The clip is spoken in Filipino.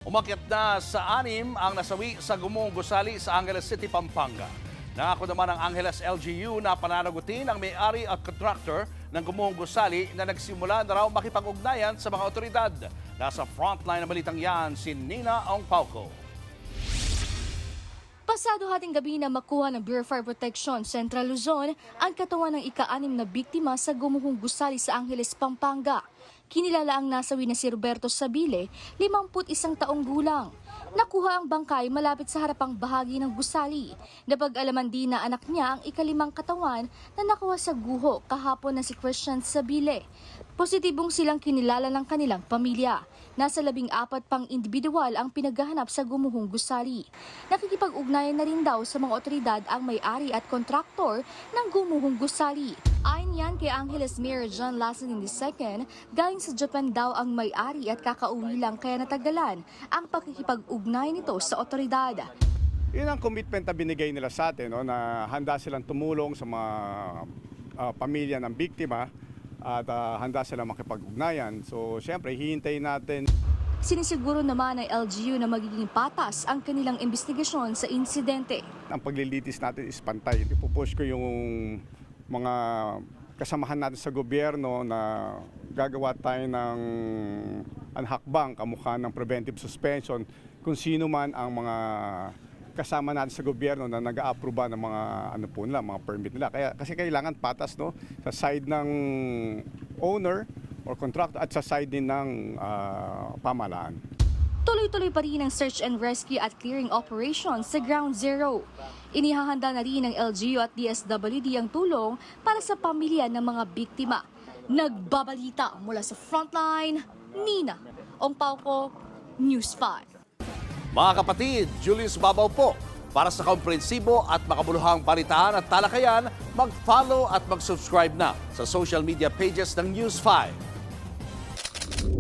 Umakyat na sa 6 ang nasawi sa Gumong Gusali sa Angeles City, Pampanga. Nangako naman ang Angeles LGU na pananagutin ang may-ari at contractor ng Gumong Gusali na nagsimula na raw makipag-ugnayan sa mga otoridad. Nasa frontline ng balitang yan si Nina Ong Pauco. Pasado hating gabi na makuha ng Bureau of Fire Protection Central Luzon ang katawan ng ika-6 na biktima sa Gumuhong Gusali sa Angeles, Pampanga. Kinilala ang nasawi na si Roberto Sabile, 51 taong gulang. Nakuha ang bangkay malapit sa harapang bahagi ng gusali. Napag-alaman din na anak niya ang ika-5 katawan na nakuha sa guho kahapon na si Christian Sabile. Positibong silang kinilala ng kanilang pamilya. Nasa 14 pang individual ang pinaghahanap sa Gumuhong Gusali. Nakikipag-ugnayan na rin daw sa mga otoridad ang may-ari at kontraktor ng Gumuhong Gusali. Ayon yan kay Angeles Mayor John Lassanin II, galing sa Japan daw ang may-ari at kakauwi lang kaya natagalan ang pakikipag-ugnay nito sa otoridad. Yun ang commitment na binigay nila sa atin, no, na handa silang tumulong sa mga pamilya ng biktima at handa silang makipag-ugnayan. So siyempre, hihintayin natin. Sinisiguro naman ng LGU na magiging patas ang kanilang investigasyon sa insidente. Ang paglilitis natin is pantay. Ipupush ko yung mga kasamahan natin sa gobyerno na gagawa tayo ng hakbang kamukha ng preventive suspension kung sino man ang mga kasama natin sa gobyerno na nag-a-approve ng mga mga permit nila. Kasi kailangan patas, no, sa side ng owner or contractor at sa side din ng pamahalaan. Tuloy-tuloy pa rin ang search and rescue at clearing operations sa Ground Zero. Inihahanda na rin ng LGU at DSWD ang tulong para sa pamilya ng mga biktima. Nagbabalita mula sa frontline, Nina Ong Pauco, News 5. Mga kapatid, Julius Babaw po. Para sa komprehensibo at makabuluhang balitaan at talakayan, mag-follow at mag-subscribe na sa social media pages ng News 5.